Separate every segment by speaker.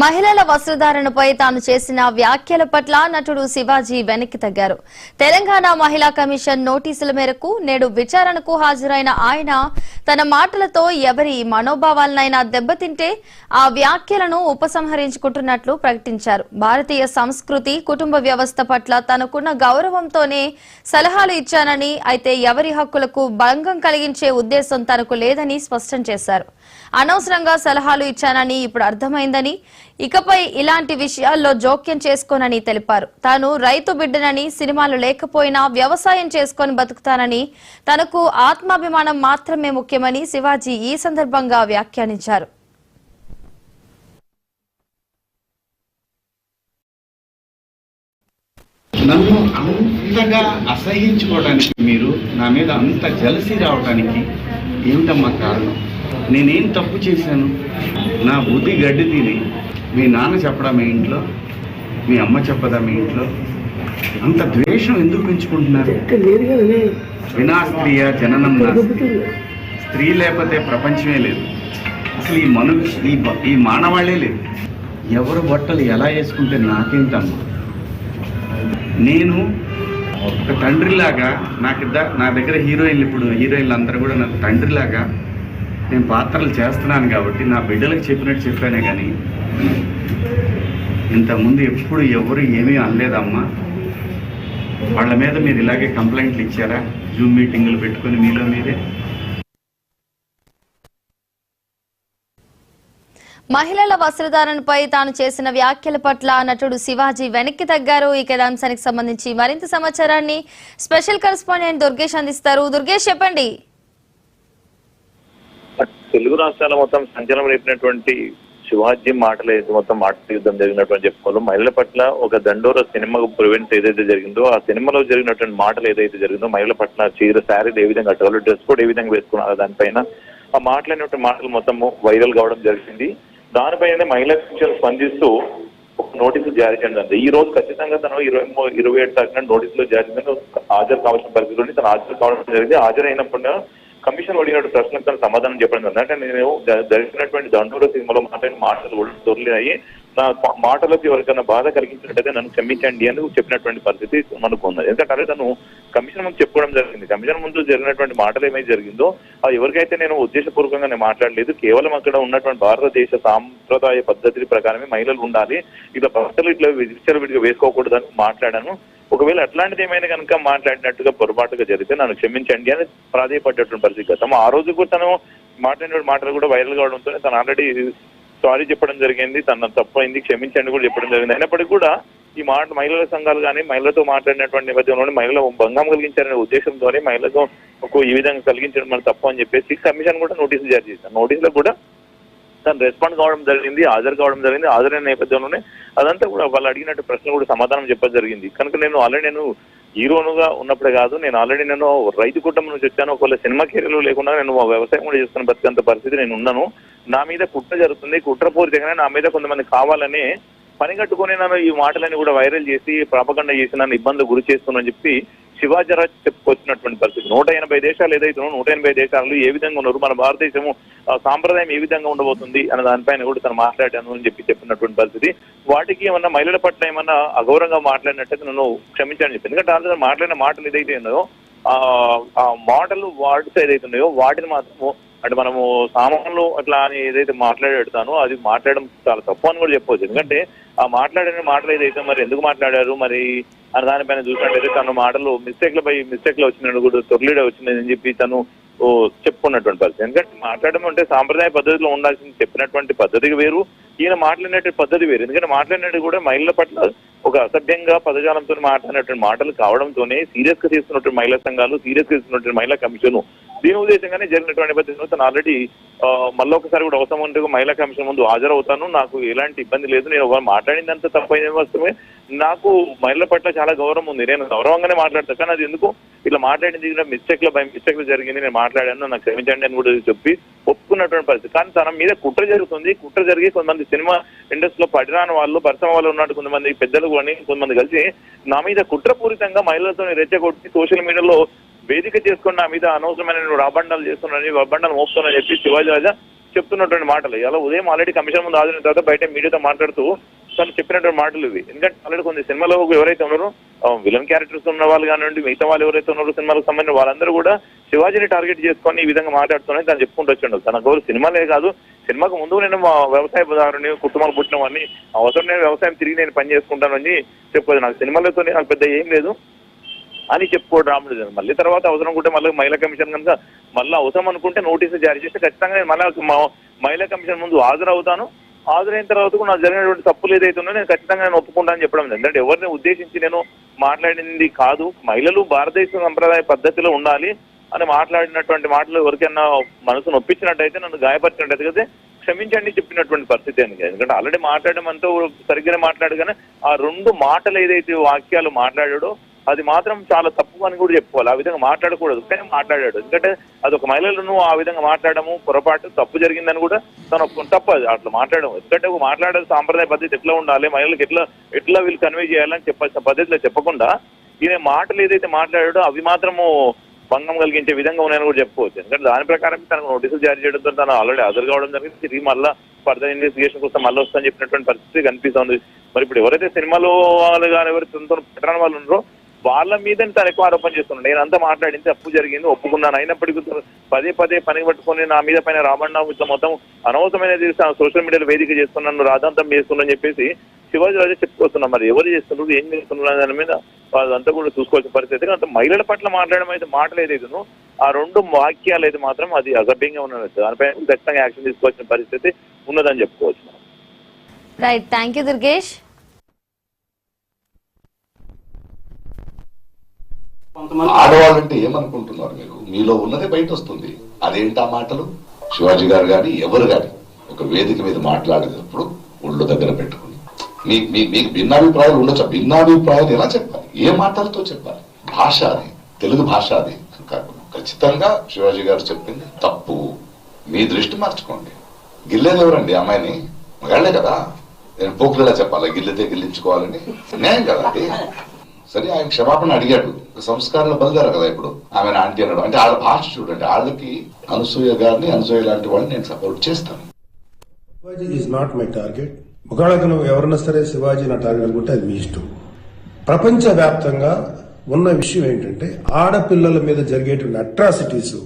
Speaker 1: మహిళల వస్త్రధారణపై తాను చేసిన వ్యాఖ్యల పట్ల నటుడు శివాజీ వెనక్కి తగ్గారు. తెలంగాణ మహిళా కమిషన్ నోటీసుల మేరకు నేడు విచారణకు హాజరైన ఆయన తన మాటలతో ఎవరి మనోభావాలనైనా దెబ్బతింటే ఆ వ్యాఖ్యలను ఉపసంహరించుకుంటున్నట్లు ప్రకటించారు. భారతీయ సంస్కృతి, కుటుంబ వ్యవస్థ పట్ల తనకున్న గౌరవంతోనే సలహాలు ఇచ్చానని, అయితే ఎవరి హక్కులకు భంగం కలిగించే ఉద్దేశం తనకు లేదని స్పష్టం చేశారు. అనవసరంగా సలహాలు ఇచ్చానని ఇప్పుడు అర్థమైందని, ఇకపై ఇలాంటి విషయాల్లో జోక్యం చేసుకోనని తెలిపారు. తాను రైతు బిడ్డనని, సినిమాలు లేకపోయినా వ్యవసాయం చేసుకొని బతుకుతానని, తనకు ఆత్మాభిమానం మాత్రమే ముఖ్యమని శివాజీ ఈ సందర్భంగా వ్యాఖ్యానించారు.
Speaker 2: నన్ను అంతగా అసహించుకోవడానికి, మీరు నా మీద అంత జలసి రావడానికి ఏమిటమ్మా కారణం? నేనేం తప్పు చేశాను? నా బుద్ధి గడ్డి తిని మీ నాన్న చెప్పడా మీ ఇంట్లో, మీ అమ్మ చెప్పదా మీ ఇంట్లో? అంత ద్వేషం ఎందుకు పెంచుకుంటున్నారు? వినా స్త్రీయ జననం నాస్తి, స్త్రీ లేకపోతే ప్రపంచమే లేదు. అసలు ఈ మానవాళ్లే లేదు. ఎవరు బట్టలు ఎలా వేసుకుంటే నాకేంటమ్మా? నేను ఒక తండ్రిలాగా నా దగ్గర హీరోయిన్లు, ఇప్పుడు హీరోయిన్లు అందరూ కూడా నాకు తండ్రిలాగా నేను పాత్రలు చేస్తున్నాను కాబట్టి నా బిడ్డలకు చెప్పినట్టు చెప్పానే కానీ ఇంతకుముందు ఎప్పుడు ఎవరు ఏమీ అనలేదమ్మా. వాళ్ళ మీద మీరు ఇలాగే కంప్లైంట్లు ఇచ్చారా? జూమ్ మీటింగులు పెట్టుకొని మీలో మీరే?
Speaker 1: మహిళల వస్త్రధారణపై తాను చేసిన వ్యాఖ్యల పట్ల నటుడు శివాజీ వెనక్కి తగ్గారు. ఈ అంశానికి సంబంధించి మరింత సమాచారాన్ని స్పెషల్ కరెస్పాండెంట్ దుర్గేష్ అందిస్తారు. దుర్గేష్, చెప్పండి.
Speaker 3: తెలుగు రాష్ట్రాల మొత్తం సంచలనం రేపినటువంటి శివాజీ మాటలు మొత్తం మాటల యుద్ధం జరిగినటువంటి చెప్పుకోవాలి. మహిళల పట్ల ఒక దండోర సినిమా ప్రివెంట్ ఏదైతే జరిగిందో, ఆ సినిమాలో జరిగినటువంటి మాటలు ఏదైతే జరిగిందో, మహిళల పట్ల చీర, శారీలు ఏ విధంగా కట్టాలో, డ్రెస్ కోడ్ ఏ విధంగా వేసుకున్నారో దానిపైన ఆ మాటలైనటువంటి మాటలు మొత్తము వైరల్ కావడం జరిగింది. దానిపైన మహిళా కమిషన్ స్పందిస్తూ ఒక నోటీసులు జారీ చేయడం. ఈ రోజు ఖచ్చితంగా తను 27 తారీఖున నోటీసులు జారీ హాజరు కావాల్సిన పరిస్థితుల్లో తను హాజరు కావడం జరిగింది. హాజరైనప్పుడు కమిషన్ అడిగినట్టు ప్రశ్నకు తను సమాధానం చెప్పడం జరిగింది. అంటే నేను జరిగినటువంటి దండోర సినిమాలో మాటలు దొరికాయి, నా మాటలకు ఎవరికైనా బాధ కలిగించినట్టయితే నన్ను క్షమించండి అని చెప్పినటువంటి పరిస్థితి మనకు ఉన్నది. ఎందుకంటే తను కమిషన్ ముందు చెప్పుకోవడం జరిగింది. కమిషన్ ముందు జరిగినటువంటి మాటలు ఏమైతే జరిగిందో అది ఎవరికైతే నేను ఉద్దేశపూర్వకంగా నేను మాట్లాడలేదు, కేవలం అక్కడ ఉన్నటువంటి భారతదేశ సాంప్రదాయ పద్ధతి ప్రకారమే మహిళలు ఉండాలి, ఇట్లా బట్టలు ఇట్లా విడిగా వేసుకోకూడదని మాట్లాడాను. ఒకవేళ అట్లాంటిది ఏమైనా కనుక మాట్లాడినట్టుగా పొరపాటుగా జరిగితే నన్ను క్షమించండి అని ప్రాధాయపడ్డటువంటి పరిస్థితి. గతం ఆ రోజు కూడా తను మాట్లాడిన మాటలు కూడా వైరల్ కావడంతో తను ఆల్రెడీ సారీ చెప్పడం జరిగింది, తన తప్పైంది, క్షమించండి కూడా చెప్పడం జరిగింది. అయినప్పటికీ కూడా ఈ మహిళల సంఘాలు కానీ మహిళలతో మాట్లాడినటువంటి నేపథ్యంలోనే మహిళలు భంగం కలిగించారనే ఉద్దేశంతోనే మహిళలకు ఈ విధంగా కలిగించడం మన తప్పు అని చెప్పేసి కమిషన్ కూడా నోటీసులు జారీ చేశారు. నోటీసులో కూడా తను రెస్పాండ్ కావడం జరిగింది, హాజరు కావడం జరిగింది. హాజరైన నేపథ్యంలోనే అదంతా కూడా వాళ్ళు అడిగినట్టు ప్రశ్నలు కూడా సమాధానం చెప్పడం జరిగింది. కనుక నేను హీరోనుగా ఉన్నప్పుడే కాదు, నేను రైతు కుటుంబం నుంచి వచ్చాను. ఒకవేళ సినిమా కెరీర్లో లేకుండా నేను వ్యవసాయం కూడా చేస్తున్న బతికంత పరిస్థితి నేను ఉన్నాను. నా మీద కుట్ర జరుగుతుంది, కుట్రపూరితంగానే నా మీద కొంతమంది కావాలని పని కట్టుకుని నన్ను ఈ మాటలని కూడా వైరల్ చేసి ప్రాపగండ చేసి నన్ను ఇబ్బంది గురి చేస్తున్నానని చెప్పి శివాజీరాజ్ చెప్పుకొచ్చినటువంటి పరిస్థితి. 180 దేశాలు ఏదైతే 180 దేశాలు ఏ విధంగా ఉన్నారు, మన భారతదేశము సాంప్రదాయం ఏ విధంగా ఉండబోతుంది అన్న దానిపైన కూడా తను మాట్లాడాను అని చెప్పినటువంటి పరిస్థితి. వాటికి ఏమన్నా మహిళల పట్ల ఏమన్నా అగౌరవంగా మాట్లాడినట్టయితే నన్ను క్షమించాలని చెప్పి, ఎందుకంటే ఆల్రెడీ మాట్లాడిన మాటలు ఏదైతే ఉన్నాయో ఆ మాటలు వర్డ్స్ ఏదైతే ఉన్నాయో వాటిని మాత్రము అంటే మనము సామాన్లు అట్లా అని ఏదైతే మాట్లాడతానో అది మాట్లాడడం చాలా తప్పు అని కూడా చెప్పవచ్చు. ఎందుకంటే ఆ మాట్లాడిన మాటలు ఏదైతే మరి ఎందుకు మాట్లాడారు మరి అని దానిపైన చూసినట్టయితే తను మాటలు మిస్టేక్లో వచ్చినట్టు కూడా తొర్లీడే వచ్చిందని చెప్పి తను చెప్పుకున్నటువంటి పరిస్థితి. ఎందుకంటే మాట్లాడడం అంటే సాంప్రదాయ పద్ధతిలో ఉండాల్సింది చెప్పినటువంటి పద్ధతికి వేరు, ఈయన మాట్లాడినటువంటి పద్ధతి వేరు. ఎందుకంటే మాట్లాడినట్టు కూడా మహిళల పట్ల ఒక అసభ్యంగా పదజాలంతో మాట్లాడినటువంటి మాటలు కావడంతోనే సీరియస్ గా తీసుకున్నటువంటి మహిళా సంఘాలు, సీరియస్ గా తీసుకున్నటువంటి మహిళా కమిషన్ దీని ఉద్దేశంగానే జరిగినటువంటి పద్ధతిలో తను ఆల్రెడీ మళ్ళీ ఒకసారి కూడా అవసరం ఉంటే మహిళా కమిషన్ ముందు హాజరవుతాను, నాకు ఎలాంటి ఇబ్బంది లేదు, నేను మాట్లాడిందంతా తప్పైన వస్తుమే, నాకు మహిళల పట్ల చాలా గౌరవం ఉంది, నేను గౌరవంగానే మాట్లాడతాను, కానీ అది ఎందుకు ఇట్లా మాట్లాడింది మిస్టేక్లో జరిగింది, నేను మాట్లాడాను, నాకు క్షమించండి అని కూడా చెప్పి ఒప్పుకున్నటువంటి పరిస్థితి. కానీ తన మీద కుట్ర జరుగుతుంది. కుట్ర జరిగి కొంతమంది సినిమా ఇండస్ట్రీలో పడిరాని వాళ్ళు, పరిశ్రమ వాళ్ళు ఉన్నట్టు కొంతమంది పెద్దలు కానీ కొంతమంది కలిసి నా మీద కుట్రపూరితంగా మహిళలతో రెచ్చగొట్టి సోషల్ మీడియాలో వేదిక చేసుకుని నా మీద అనవసరమైన రాబండాలు చేస్తున్నానని, రాబండాలు మోపుతున్నానని చెప్పి శివాజీ రాజా చెప్తున్నటువంటి మాటలు. ఇలా ఉదయం ఆల్రెడీ కమిషన్ ముందు హాజరైన తర్వాత బయట మీడియాతో మాట్లాడుతూ తను చెప్పినటువంటి మాటలు ఇవి. ఎందుకంటే ఆల్రెడీ కొన్ని సినిమాలో ఎవరైతే ఉన్నారో విలన్ క్యారెక్టర్స్ ఉన్న వాళ్ళు కానివ్వండి, మిగతా వాళ్ళు ఎవరైతే ఉన్నారో సినిమాలకు సంబంధించిన వాళ్ళందరూ కూడా శివాజీని టార్గెట్ చేసుకొని ఈ విధంగా మాట్లాడుతున్నాయి తను చెప్పుకుంటూ వచ్చిండు. తన గౌరవ సినిమాలే కాదు, సినిమాకు ముందు నేను వ్యవసాయదారుని కుటుంబాలు పుట్టిన వాడిని, అవసరం నేను వ్యవసాయం తిరిగి నేను పని చేసుకుంటానని చెప్పుకోదు. నాకు సినిమాలతో నాకు పెద్ద ఏం లేదు అని చెప్పుకోవడం రాముడు. మళ్ళీ తర్వాత అవసరం ఉంటే మళ్ళీ మహిళా కమిషన్ కనుక మళ్ళీ అవసరం అనుకుంటే నోటీసులు జారీ చేస్తే ఖచ్చితంగా నేను మళ్ళీ మహిళా కమిషన్ ముందు హాజరవుతాను. హాజరైన తర్వాత కూడా నాకు జరిగినటువంటి తప్పులు ఏదైతే ఉన్నాయో నేను ఖచ్చితంగా నేను ఒప్పుకుంటానని చెప్పడం. ఎందుకంటే ఎవరిని ఉద్దేశించి నేను మాట్లాడింది కాదు. మహిళలు భారతదేశ సంప్రదాయ పద్ధతిలో ఉండాలి అని మాట్లాడినటువంటి మాటలు ఎవరికైనా మనసు నొప్పించినట్టయితే, నన్ను గాయపరిచినట్టయితే క్షమించండి చెప్పినటువంటి పరిస్థితి అని. ఎందుకంటే ఆల్రెడీ మాట్లాడడం అంతా సరిగ్గానే మాట్లాడు, కానీ ఆ 2 మాటలు ఏదైతే వాక్యాలు మాట్లాడాడో అది మాత్రం చాలా తప్పు అని కూడా చెప్పుకోవాలి. ఆ విధంగా మాట్లాడకూడదు కానీ మాట్లాడాడు. ఎందుకంటే అది ఒక మహిళలను ఆ విధంగా మాట్లాడము పొరపాటు తప్పు జరిగిందని కూడా తను తప్పదు అట్లా మాట్లాడడం. ఎందుకంటే మాట్లాడే సాంప్రదాయ పద్ధతి ఎట్లా ఉండాలి, మహిళలకు ఎట్లా వీళ్ళు కన్వే చేయాలని చెప్పాల్సిన పద్ధతిలో చెప్పకుండా ఈయన మాటలు ఏదైతే మాట్లాడాడో అవి మాత్రము భంగం కలిగించే విధంగా ఉన్నాయని కూడా చెప్పుకోవచ్చు. ఎందుకంటే దాని ప్రకారం తనకు నోటీసులు జారీ చేయడంతో తను ఆల్రెడీ హాజరు కావడం జరిగింది. తిరిగి మళ్ళీ ఫర్దర్ ఇన్వెస్టిగేషన్ కోసం మళ్ళీ వస్తుందని చెప్పినటువంటి పరిస్థితి కనిపిస్తుంది. మరి ఇప్పుడు ఎవరైతే సినిమాలో వాళ్ళు కానీ ఎవరైతే పెట్టడానికి వాళ్ళు ఉన్నారో వాళ్ళ మీద తను ఎక్కువ ఆరోపణ చేస్తున్నాడు. నేను అంతా మాట్లాడింది తప్పు జరిగింది ఒప్పుకున్నాను, అయినప్పటికీ పదే పని పట్టుకొని నా మీద పైన రాబడినా ఇట్లా మొత్తం అనవసరమైనది సోషల్ మీడియాలో వేదిక చేస్తున్నాను, రాజాంతం చేస్తున్నాను చెప్పేసి శివాజీ రాజే చెప్పుకొస్తున్నాం. మరి ఎవరు చేస్తున్నారు, ఏం చేస్తున్నారు దాని మీద వాళ్ళంతా కూడా చూసుకోవాల్సిన పరిస్థితి. అంత మహిళల పట్ల మాట్లాడడం అయితే మాటలు ఏదైతుందో ఆ 2 వాక్యాలు అయితే మాత్రం అది అసభ్యంగా ఉన్నది. దానిపై ఖచ్చితంగా యాక్షన్ తీసుకోవాల్సిన పరిస్థితి ఉన్నదని చెప్పుకోవచ్చు.
Speaker 1: Right, thank you Durgesh.
Speaker 4: ఆడవాళ్ళంటే ఏమనుకుంటున్నారు మీరు? మీలో ఉన్నదే బయట వస్తుంది. అదేంటా మాటలు? శివాజీ గారు కానీ ఎవరు కానీ ఒక వేదిక మీద మాట్లాడేటప్పుడు ఒళ్ళు దగ్గర పెట్టుకుని మీకు భిన్నాభిప్రాయాలు ఉండొచ్చు. భిన్నాభిప్రాయాలు ఎలా చెప్పాలి? ఏ మాటలతో చెప్పాలి? భాష అది, తెలుగు భాష అది. ఖచ్చితంగా శివాజీ గారు చెప్పింది తప్పు. మీ దృష్టి మార్చుకోండి. గిల్లేది ఎవరండి? అమ్మాయిని మగాళ్లే కదా. నేను పోకులేలా చెప్పాలి, గిల్లితే గిల్లించుకోవాలని న్యాయం కదా అది. సరే, ఆయన క్షమాపణ అడిగాడు. సంస్కారాలు బలిదారు కదా ఇప్పుడు ఆమెను ఆంటీ అనడం. అంటే వాళ్ళ భాష చూడండి. వాళ్ళకి అనసూయ గారిని, అనసూయ లాంటి వాళ్ళని నేను సపోర్ట్ చేస్తాను.
Speaker 5: Shivaji is not my target. ఒకవేళ నువ్వు ఎవరన్నా సరే శివాజీ నా టార్గెట్ అనుకుంటే అది మీ ఇష్టం. ప్రపంచ వ్యాప్తంగా ఉన్న విషయం ఏంటంటే ఆడపిల్లల మీద జరిగేటువంటి అట్రాసిటీస్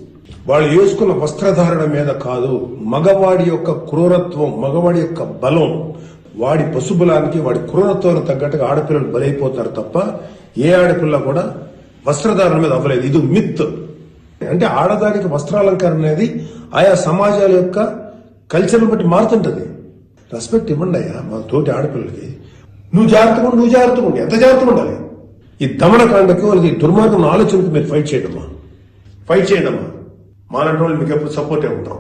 Speaker 5: వాళ్ళు వేసుకున్న వస్త్రధారణ మీద కాదు, మగవాడి యొక్క క్రూరత్వం, మగవాడి యొక్క బలం, వాడి పశుబలానికి వాడి క్రూరత్వానికి తగ్గట్టుగా ఆడపిల్లలు బలైపోతారు తప్ప ఏ ఆడపిల్ల కూడా వస్త్రధారణ మీద అవ్వలేదు. ఇది మిత్. అంటే ఆడదానికి వస్త్రాలంకరణ అనేది ఆయా సమాజాల యొక్క కల్చర్ని బట్టి మారుతుంటది. రెస్పెక్ట్ ఇవ్వండి అయ్యా మా తోటి ఆడపిల్లలకి. నువ్వు జాగ్రత్తగా ఉండి ఎంత జాగ్రత్తగా ఉండాలి? ఈ దమనకాండకు వాళ్ళకి దుర్మార్గం ఆలోచనకు మీరు ఫైట్ చేయడమ్మా. మాలాంటి వాళ్ళు మీకు ఎప్పుడు సపోర్టే ఉంటాం.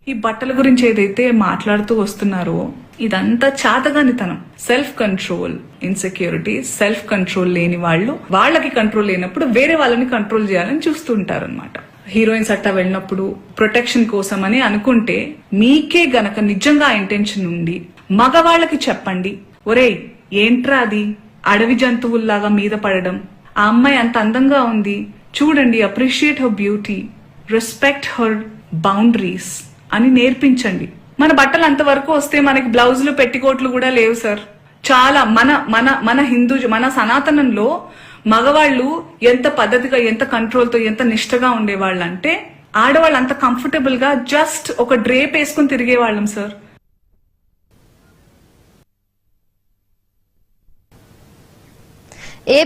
Speaker 6: ఈ బట్టల గురించి ఏదైతే మాట్లాడుతూ వస్తున్నారో ఇదంతా చాతగానితనం, self control, insecurity, self control లేని వాళ్ళు వాళ్ళకి కంట్రోల్ లేనప్పుడు వేరే వాళ్ళని కంట్రోల్ చేయాలని చూస్తుంటారు అనమాట. హీరోయిన్స్ అట్టా వెళ్ళినప్పుడు ప్రొటెక్షన్ కోసం అని అనుకుంటే మీకే గనక నిజంగా ఇంటెన్షన్ ఉండి మగవాళ్ళకి చెప్పండి, ఒరేయ్ ఏంట్రా అది అడవి జంతువుల్లాగా మీద పడడం, ఆ అమ్మాయి అంత అందంగా ఉంది చూడండి, appreciate her beauty, respect her boundaries అని నేర్పించండి. మన బట్టలు అంతవరకు వస్తే మనకి బ్లౌజులు పెట్టికోట్లు కూడా లేవు సార్. చాలా మన మన మన హిందూ మన సనాతనంలో మగవాళ్ళు ఎంత పద్ధతిగా, ఎంత కంట్రోల్ తో, ఎంత నిష్టగా ఉండేవాళ్ళు అంటే ఆడవాళ్ళు అంత కంఫర్టబుల్ గా జస్ట్ ఒక డ్రేప్ వేసుకుని తిరిగేవాళ్ళం సార్.